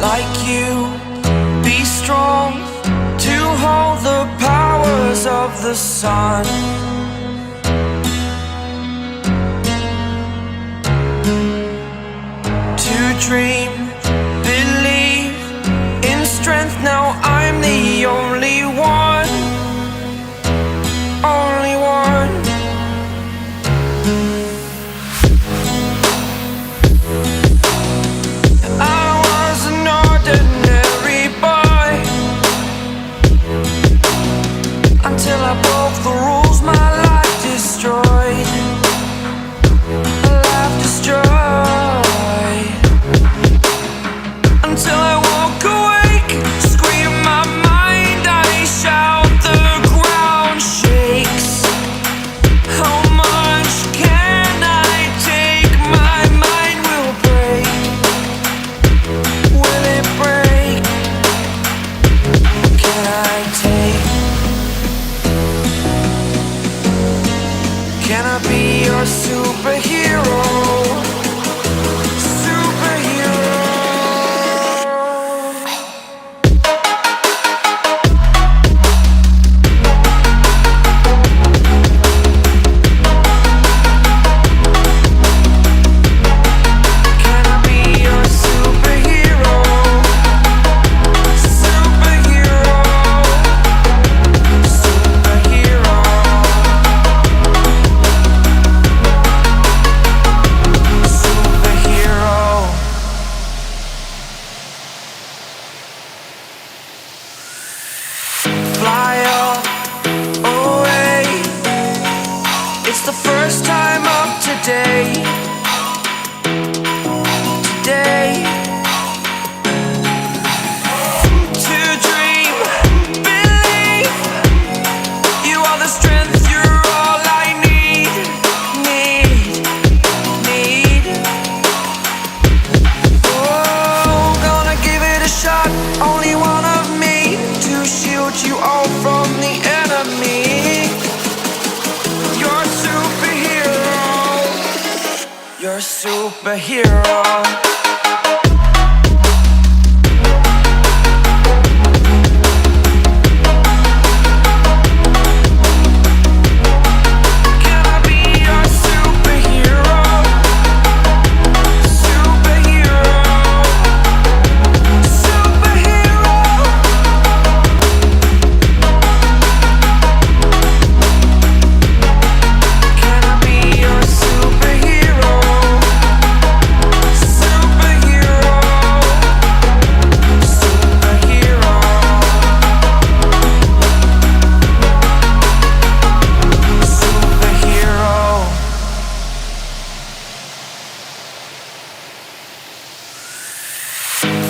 like you, be strong to hold the powers of the sun. To dream, believe in strength. Now I'm the only one, only one. I was an ordinary boy until I broke the rules. My life destroyed, life destroyed. Until I woke awake, scream my mind, I shout, the ground shakes. How much can I take? My mind will break. Will it break? Can I take? Can I be your superhero? Fly away. It's the first time of today. Today. To dream, believe. You are the strength, you're all I need. Need. Oh, gonna give it a shot. Only one of me to shield you all from the enemy. You're a superhero. You're a superhero. Can I be your superhero? Superhero. Superhero. Can I be your superhero? Superhero. Superhero. Superhero.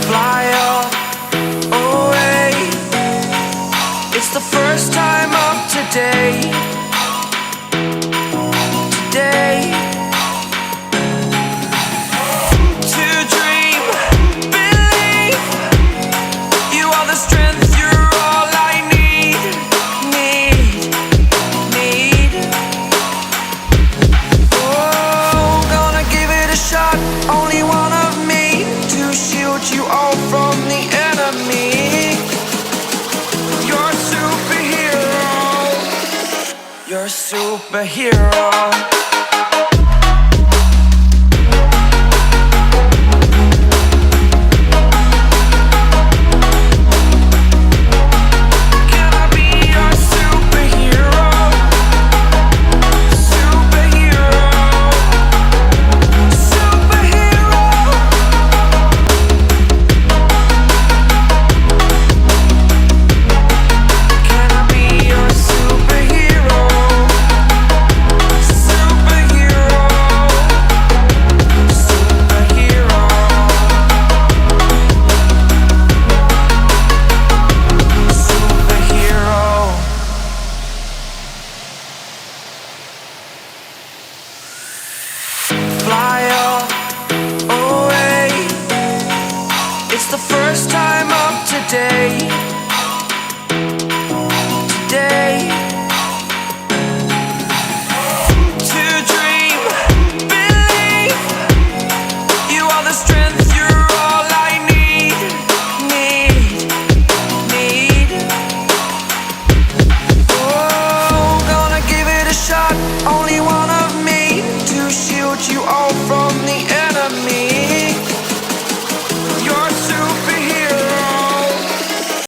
Fly away. It's the first time of today. Today. To dream, believe. You are the strength, you're all I need. Need. Oh, gonna give it a shot. Only one of me to shield you all from the enemy. You're a superhero. You're a superhero. Can I be your superhero? Superhero. Superhero. Can I be your superhero? Superhero. Superhero. Superhero. Fly away. It's the first time of today.